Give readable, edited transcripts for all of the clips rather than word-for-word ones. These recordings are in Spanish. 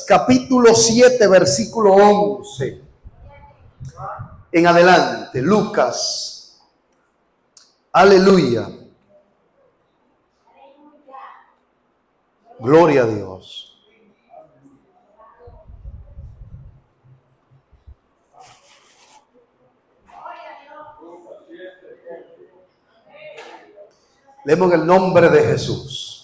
capítulo 7, versículo 11 en adelante. Lucas, aleluya, gloria a Dios. Leemos en el nombre de Jesús.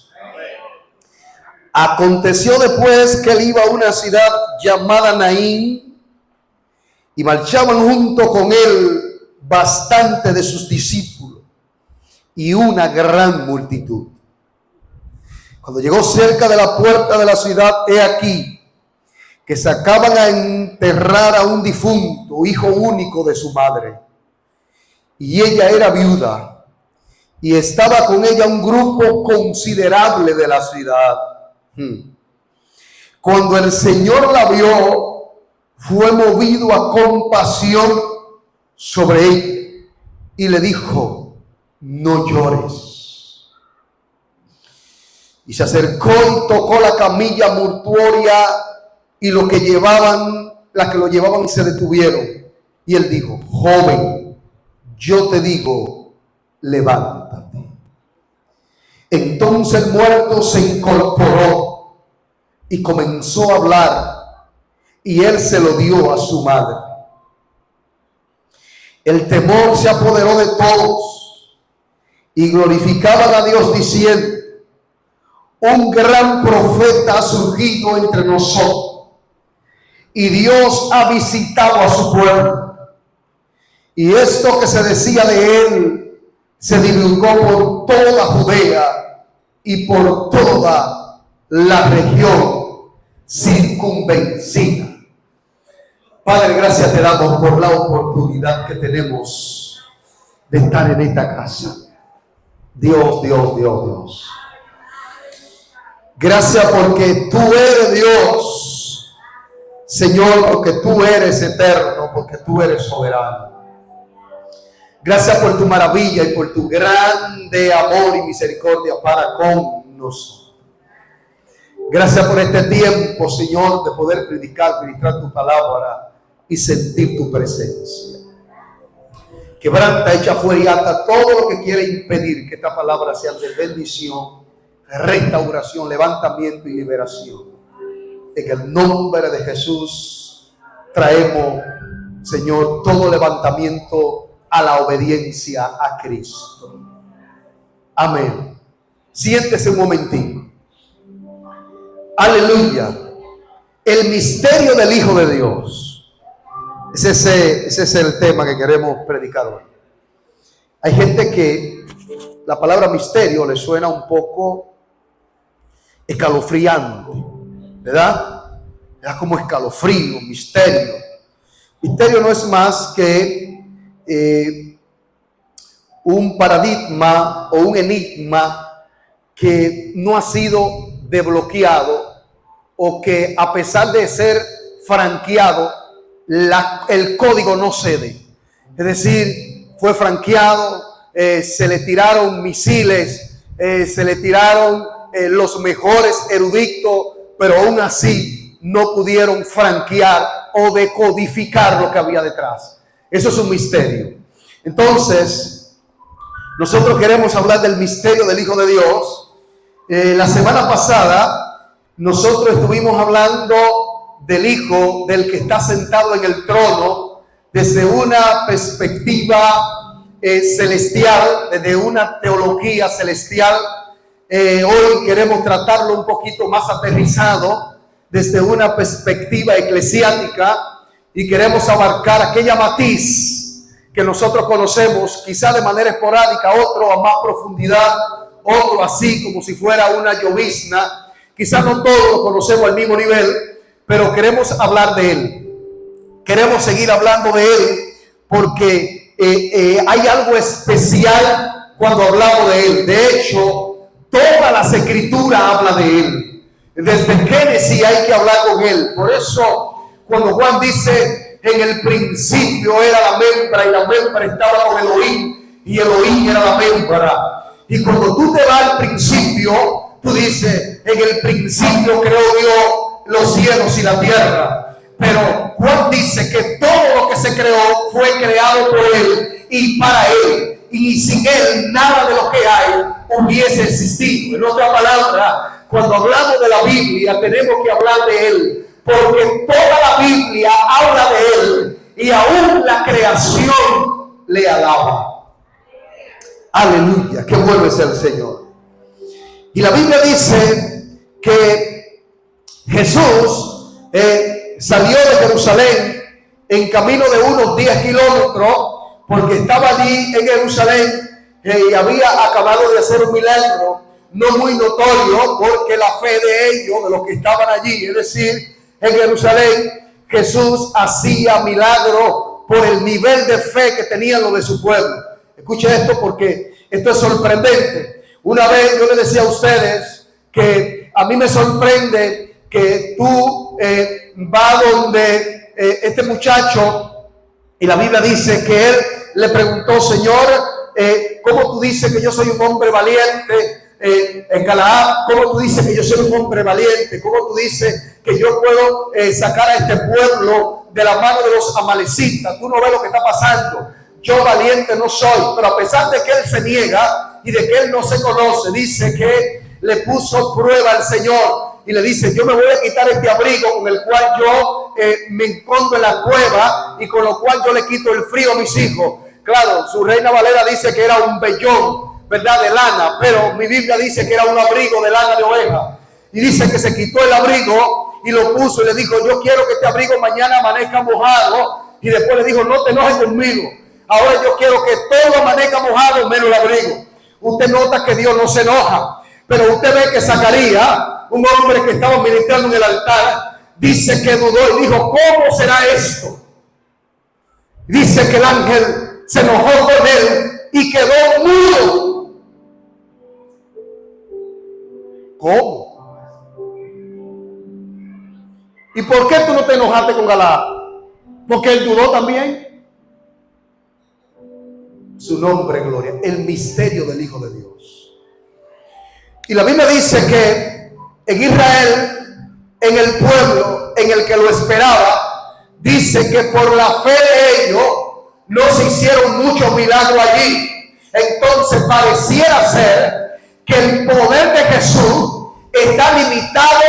Aconteció después que él iba a una ciudad llamada Naín, y marchaban junto con él bastante de sus discípulos y una gran multitud. Cuando llegó cerca de la puerta de la ciudad, he aquí que sacaban a enterrar a un difunto, hijo único de su madre, y ella era viuda. Y estaba con ella un grupo considerable de la ciudad. Cuando el Señor la vio, fue movido a compasión sobre ella y le dijo: no llores. Y se acercó y tocó la camilla mortuoria, y la que lo llevaban se detuvieron. Y él dijo: joven, yo te digo, levántate. Entonces el muerto se incorporó y comenzó a hablar, y él se lo dio a su madre. El temor se apoderó de todos y glorificaban a Dios diciendo: un gran profeta ha surgido entre nosotros, y Dios ha visitado a su pueblo. Y esto que se decía de él se divulgó por toda Judea y por toda la región circunvencina. Padre, gracias te damos por la oportunidad que tenemos de estar en esta casa. Dios. Gracias porque tú eres Dios, Señor, porque tú eres eterno, porque tú eres soberano. Gracias por tu maravilla y por tu grande amor y misericordia para con nosotros. Gracias por este tiempo, Señor, de poder predicar, ministrar tu palabra y sentir tu presencia. Quebranta, echa fuera y ata todo lo que quiere impedir que esta palabra sea de bendición, restauración, levantamiento y liberación. En el nombre de Jesús traemos, Señor, todo levantamiento a la obediencia a Cristo. Amén. Siéntese un momentito. Aleluya. El misterio del Hijo de Dios. Ese es el tema que queremos predicar hoy. Hay gente que la palabra misterio le suena un poco escalofriante, ¿verdad? Es como escalofrío, misterio. Misterio no es más que un paradigma o un enigma que no ha sido desbloqueado, o que a pesar de ser franqueado, el código no cede. Es decir, fue franqueado, se le tiraron misiles, se le tiraron los mejores eruditos, pero aún así no pudieron franquear o decodificar lo que había detrás. Eso es un misterio. Entonces, nosotros queremos hablar del misterio del Hijo de Dios. La semana pasada, nosotros estuvimos hablando del Hijo, del que está sentado en el trono, desde una perspectiva celestial, desde una teología celestial. Hoy queremos tratarlo un poquito más aterrizado, desde una perspectiva eclesiástica, y queremos abarcar aquella matiz que nosotros conocemos, quizá de manera esporádica, otro a más profundidad, otro así como si fuera una llovizna. Quizá no todos lo conocemos al mismo nivel, pero queremos hablar de él. Queremos seguir hablando de él porque hay algo especial cuando hablamos de él. De hecho, todas las escrituras hablan de él. Desde Génesis hay que hablar con él. Por eso, cuando Juan dice: en el principio era la membra, y la membra estaba con Elohim, y Elohim era la membra. Y cuando tú te vas al principio, tú dices: en el principio creó Dios los cielos y la tierra. Pero Juan dice que todo lo que se creó fue creado por Él y para Él. Y sin Él nada de lo que hay hubiese existido. En otra palabra, cuando hablamos de la Biblia tenemos que hablar de Él, porque toda la Biblia habla de Él y aún la creación le alaba. Aleluya, qué bueno es el Señor. Y la Biblia dice que Jesús salió de Jerusalén en camino de unos 10 kilómetros, porque estaba allí en Jerusalén y había acabado de hacer un milagro no muy notorio, porque la fe de ellos, de los que estaban allí, es decir, en Jerusalén, Jesús hacía milagros por el nivel de fe que tenían los de su pueblo. Escuche esto, porque esto es sorprendente. Una vez yo les decía a ustedes que a mí me sorprende que tú vas donde este muchacho, y la Biblia dice que él le preguntó: Señor, ¿cómo tú dices que yo soy un hombre valiente? En Galaad, ¿cómo tú dices que yo soy un hombre valiente? ¿Cómo tú dices que yo puedo sacar a este pueblo de la mano de los amalecitas? Tú no ves lo que está pasando. Yo valiente no soy. Pero a pesar de que él se niega y de que él no se conoce, dice que le puso prueba al Señor y le dice: yo me voy a quitar este abrigo con el cual yo me escondo en la cueva y con lo cual yo le quito el frío a mis hijos. Claro, su Reina Valera dice que era un vellón, ¿verdad?, de lana, pero mi Biblia dice que era un abrigo de lana de oveja. Y dice que se quitó el abrigo y lo puso y le dijo: yo quiero que este abrigo mañana amanezca mojado. Y después le dijo: no te enojes conmigo, ahora yo quiero que todo amanezca mojado menos el abrigo. Usted nota que Dios no se enoja, pero usted ve que Zacarías, un hombre que estaba ministrando en el altar, dice que dudó y dijo: ¿cómo será esto? Dice que el ángel se enojó con él y quedó mudo. ¿Cómo? ¿Y por qué tú no te enojaste con Galaad? Porque él dudó también. Su nombre, gloria, el misterio del Hijo de Dios. Y la Biblia dice que en Israel, en el pueblo en el que lo esperaba, dice que por la fe de ellos no se hicieron muchos milagros allí. Entonces pareciera ser que el poder de Jesús está limitado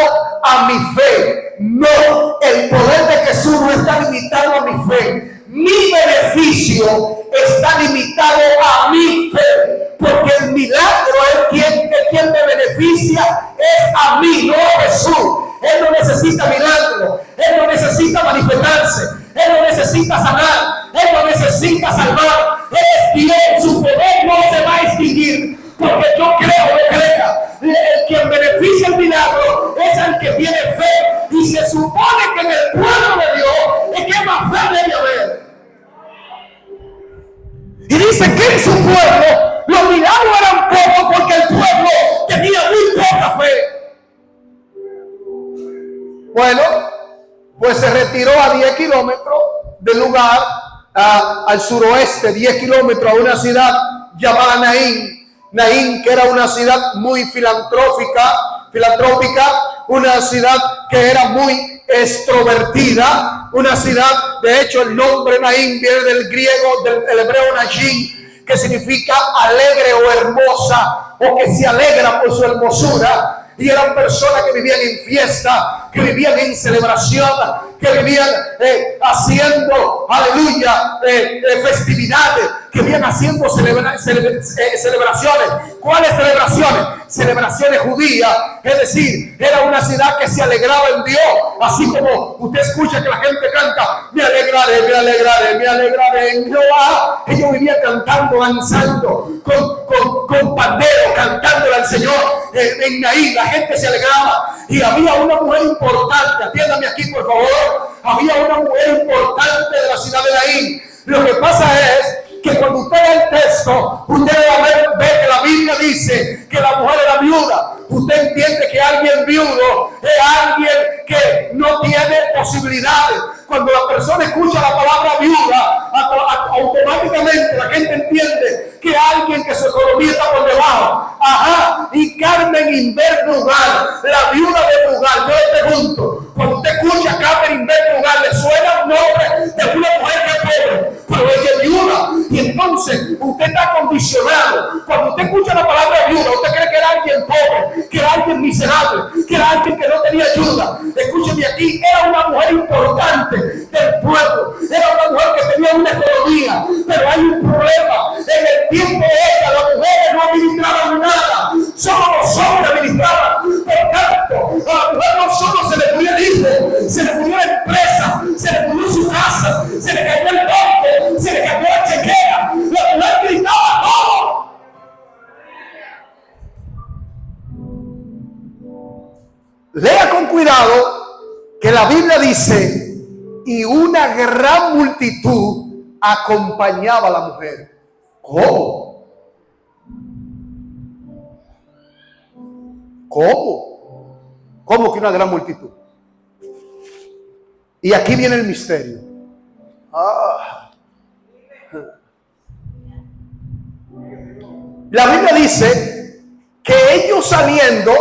a mi fe. No, el poder de Jesús no está limitado a mi fe. Mi beneficio está limitado a mi fe, porque el milagro es quien me beneficia, es a mí, no a Jesús. Él no necesita milagro, él no necesita manifestarse, él no necesita sanar, él no necesita salvar. Él es quien, su poder no se va a extinguir, porque yo creo o no crea. El quien beneficia el milagro es el que tiene fe, y se supone que en el pueblo de Dios es que más fe debe haber. Y dice que en su pueblo los milagros eran pocos porque el pueblo tenía muy poca fe. Bueno, pues se retiró a 10 kilómetros del lugar, al suroeste, 10 kilómetros, a una ciudad llamada Naín. Naín, que era una ciudad muy filantrópica, una ciudad que era muy extrovertida, una ciudad, de hecho el nombre Naín viene del griego, del hebreo Najin, que significa alegre o hermosa, o que se alegra por su hermosura. Y eran personas que vivían en fiesta, que vivían en celebración, que vivían haciendo, aleluya, festividades, que vivían haciendo celebraciones. ¿Cuáles celebraciones? Celebraciones judías. Es decir, era una ciudad que se alegraba en Dios. Así como usted escucha que la gente canta: me alegraré, me alegraré, me alegraré en Jehová. Ellos vivían cantando, danzando, con pandero, cantándole al Señor. En Naín la gente se alegraba. Y había una mujer importante, atiéndame aquí por favor, había una mujer importante de la ciudad de Naín. Lo que pasa es que cuando usted ve el texto, usted ve que la Biblia dice que la mujer era viuda. Usted entiende que alguien viudo es alguien que no tiene posibilidades. Cuando la persona escucha la palabra viuda, automáticamente la gente entiende que que alguien que su economía está por debajo. Ajá. Y Carmen Inver Brugal, la viuda de Brugal. Yo le pregunto, cuando usted escucha a Carmen Inver Brugal, ¿le suena un nombre de una mujer que es pobre? Pero ella es viuda. Y entonces usted está condicionado. Cuando usted escucha la palabra viuda, usted cree que era alguien pobre, que era alguien miserable, que era alguien que no tenía ayuda. Escúcheme aquí, era una mujer importante del pueblo, era una mujer que tenía una economía, pero hay un problema. En el tiempo de ella, las mujeres no administraban nada, solo los hombres administraban. Por tanto, a la mujer no solo se le murió el hijo, se le murió la empresa, se le murió su casa, se le cayó el banco, se le cayó la chequera. La mujer gritaba todo. Lea con cuidado que la Biblia dice, y una gran multitud acompañaba a la mujer. ¿Cómo? ¿Cómo? ¿Cómo que una gran multitud? Y aquí viene el misterio. La Biblia dice que ellos saliendo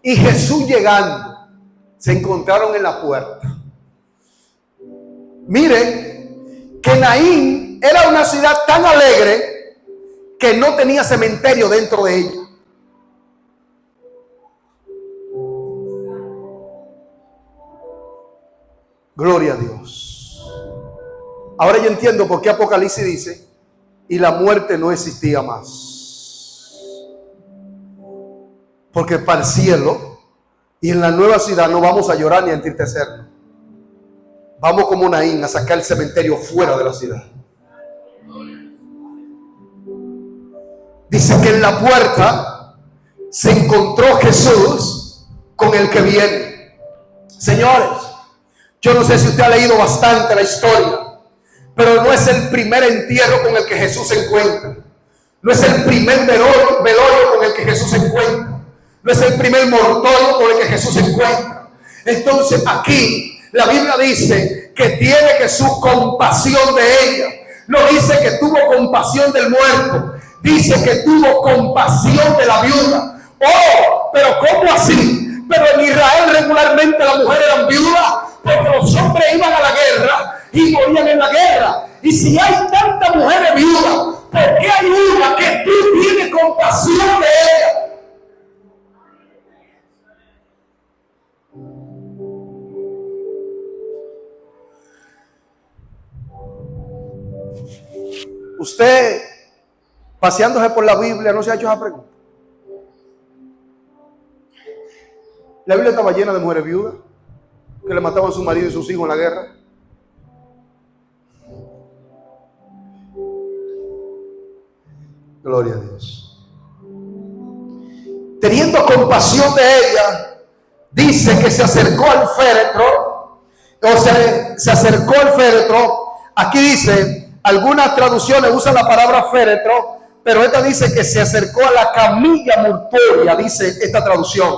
y Jesús llegando, se encontraron en la puerta. Miren que Naín era una ciudad tan alegre que no tenía cementerio dentro de ella. Gloria a Dios. Ahora yo entiendo por qué Apocalipsis dice, y la muerte no existía más. Porque para el cielo y en la nueva ciudad no vamos a llorar ni a entristecernos. Vamos como Naín a sacar el cementerio fuera de la ciudad. Dice que en la puerta se encontró Jesús con el que viene. Señores, yo no sé si usted ha leído bastante la historia, pero no es el primer entierro con el que Jesús se encuentra. No es el primer velorio con el que Jesús se encuentra. No es el primer mortorio con el que Jesús se encuentra. Entonces aquí la Biblia dice que tiene Jesús compasión de ella. No dice que tuvo compasión del muerto. Dice que tuvo compasión de la viuda. Oh, pero ¿cómo así? Pero en Israel regularmente las mujeres eran viudas porque los hombres iban a la guerra y morían en la guerra. Y si hay tantas mujeres viudas, ¿por qué hay una que tú tienes compasión de ella? Usted, paseándose por la Biblia, ¿no se ha hecho esa pregunta? La Biblia estaba llena de mujeres viudas que le mataban a su marido y sus hijos en la guerra. Gloria a Dios. Teniendo compasión de ella, dice que se acercó al féretro, o se acercó al féretro. Aquí dice, algunas traducciones usan la palabra féretro, pero esta dice que se acercó a la camilla mortuoria, dice esta traducción,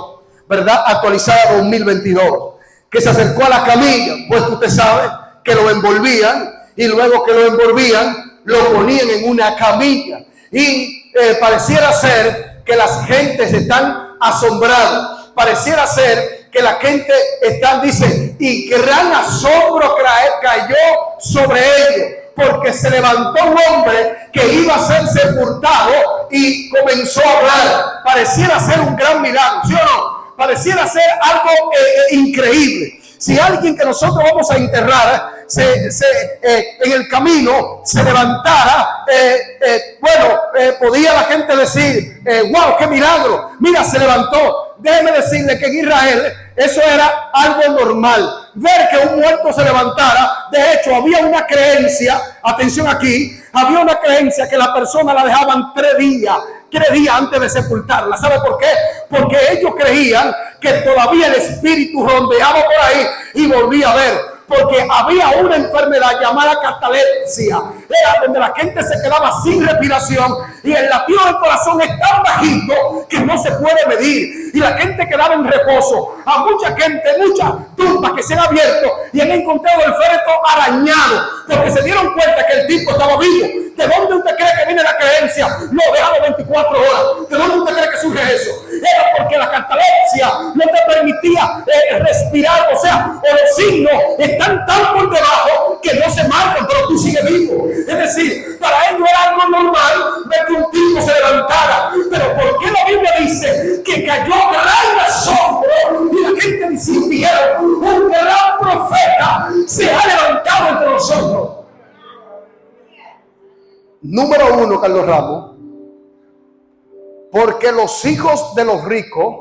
¿verdad? Actualizada 2022. Que se acercó a la camilla, pues usted sabe que lo envolvían, y luego que lo envolvían, lo ponían en una camilla. Y pareciera ser que las gentes están asombradas. Pareciera ser que la gente está, dice, y gran asombro cayó sobre ellos, porque se levantó un hombre que iba a ser sepultado y comenzó a hablar. Pareciera ser un gran milagro, ¿sí o no? Pareciera ser algo increíble. Si alguien que nosotros vamos a enterrar en el camino se levantara, podía la gente decir, wow, qué milagro, mira, se levantó. Déjeme decirle que en Israel eso era algo normal, ver que un muerto se levantara. De hecho, había una creencia, atención aquí, había una creencia que la persona la dejaban 3 días antes de sepultarla. ¿Sabe por qué? Porque ellos creían que todavía el espíritu rondeaba por ahí y volvía a ver. Porque había una enfermedad llamada catalepsia, era donde la gente se quedaba sin respiración y el latido del corazón es tan bajito que no se puede medir, y la gente quedaba en reposo. A mucha gente, muchas tumbas que se han abierto y han encontrado el féretro arañado, porque se dieron cuenta que el tipo estaba vivo. ¿De dónde usted cree que viene la creencia? No, déjalo 24 horas. ¿De dónde usted cree que surge eso? Era porque la catalepsia no te permitía respirar, o sea, o los signos están tan por debajo que no se marcan, pero tú sigues vivo. Es decir, para ellos era algo normal ver que un tipo se levantara. Pero ¿por qué la Biblia dice que cayó gran asombro y la gente decía, un gran profeta se ha levantado entre nosotros? Número uno, Carlos Ramos, porque los hijos de los ricos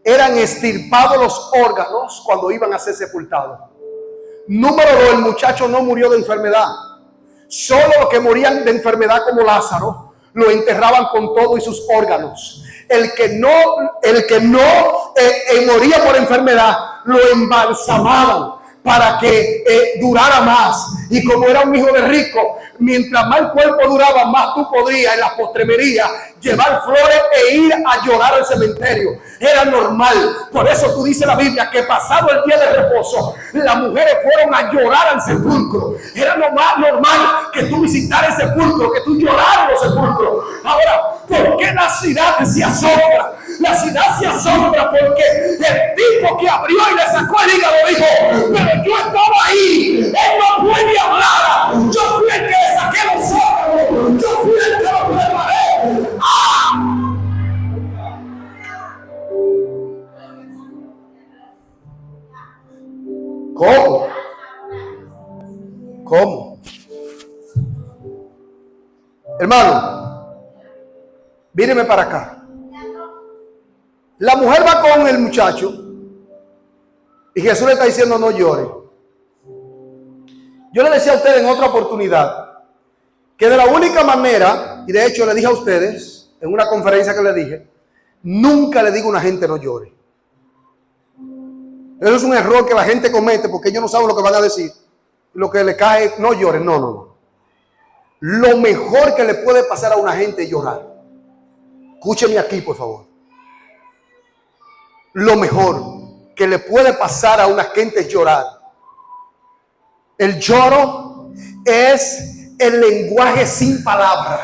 eran extirpados los órganos cuando iban a ser sepultados. Número dos, el muchacho no murió de enfermedad. Solo los que morían de enfermedad como Lázaro lo enterraban con todo y sus órganos. El que no moría por enfermedad lo embalsamaban para que durara más. Y como era un hijo de rico, mientras más el cuerpo duraba, más tú podrías en la postremería llevar flores e ir a llorar al cementerio. Era normal. Por eso tú dices la Biblia que pasado el día de reposo, las mujeres fueron a llorar al sepulcro. Era normal que tú visitaras el sepulcro, que tú lloraras los sepulcros. Ahora, ¿por qué la ciudad se asombra? La ciudad se asombra porque el tipo que abrió y le sacó el hígado dijo, pero yo estaba ahí, él no puede hablar, yo fui el que le saqué los órganos, yo fui el que lo preparé. ¡Ah! ¿Cómo? ¿Cómo? Hermano, míreme para acá. La mujer va con el muchacho y Jesús le está diciendo no llore. Yo le decía a ustedes en otra oportunidad que de la única manera, y de hecho le dije a ustedes en una conferencia que le dije, nunca le digo a una gente no llore. Eso es un error que la gente comete porque ellos no saben lo que van a decir. Lo que le cae es no lloren. No. Lo mejor que le puede pasar a una gente es llorar. Escúcheme aquí, por favor. Lo mejor que le puede pasar a una gente es llorar. El lloro es el lenguaje sin palabras.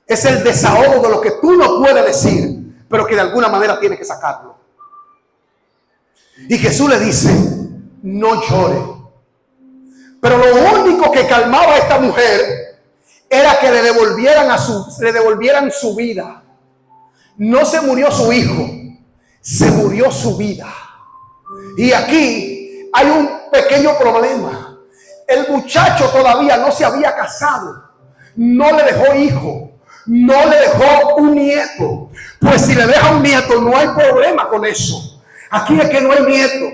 Es el desahogo de lo que tú no puedes decir, pero que de alguna manera tienes que sacarlo. Y Jesús le dice, no llore. Pero lo único que calmaba a esta mujer era que le devolvieran su vida. No se murió su hijo, se murió su vida. Y aquí hay un pequeño problema. El muchacho todavía no se había casado, no le dejó hijo, no le dejó un nieto. Pues si le deja un nieto no hay problema con eso. Aquí es que no hay nieto.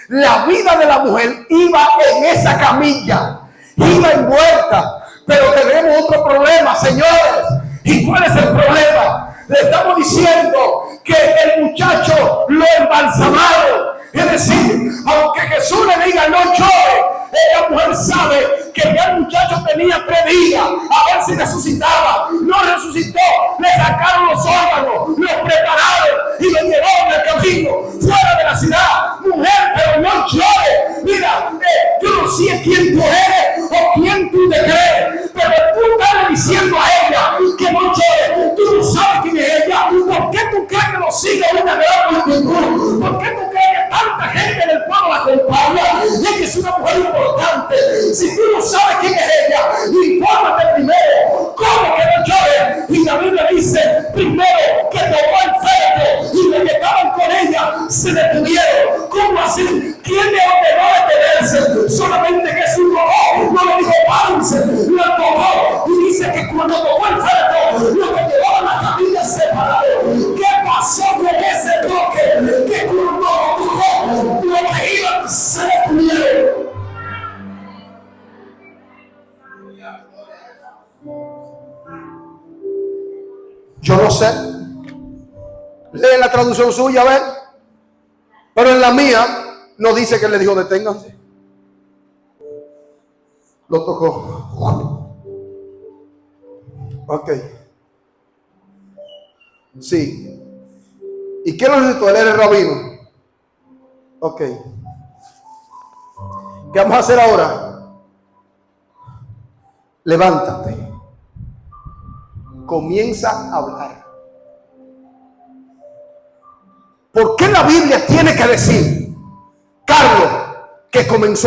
La vida de la mujer iba en esa camilla, iba envuelta. Pero tenemos otro problema, señores. ¿Y cuál es el problema? Le estamos diciendo que el muchacho lo embalsamaron. Es decir, aunque Jesús le diga no llore, la mujer sabe que el muchacho tenía 3 días a ver si resucitaba. No resucitó, le sacaron los órganos, los prepararon y lo llevaron al camino fuera de la ciudad. Mujer, pero no llore. Mira, yo no sé quién tú eres o quién tú te crees, pero tú estás diciendo a ella que no llore. Tú no sabes quién es ella. ¿Por qué tú crees que lo sigue una gran multitud? ¿Por qué tú crees que tanta gente en el pueblo la acompaña? Y que es una mujer importante. Si tú no sabes quién es ella, infórmate primero. ¿Cómo que no llore? Y la Biblia dice primero que tomó el féretro y los que estaban con ella se detuvieron. ¿Cómo así? ¿Quién le ordenó detenerse? Solamente Jesús no le dijo párense, lo tomó y dice que cuando tomó el féretro lo que llevaban la camilla separado. ¿Qué pasó con ese toque? Que cuando tocó lo que iban se detuvieron. Yo no sé. Lee la traducción suya, a ver. Pero en la mía no dice que le dijo deténganse. Lo tocó. Ok. Sí. ¿Y qué lo necesitó? Él era el rabino. Ok. ¿Qué vamos a hacer ahora? Levántate. comienza a hablar. ¿Por qué la Biblia tiene que decir, Carlos, que comenzó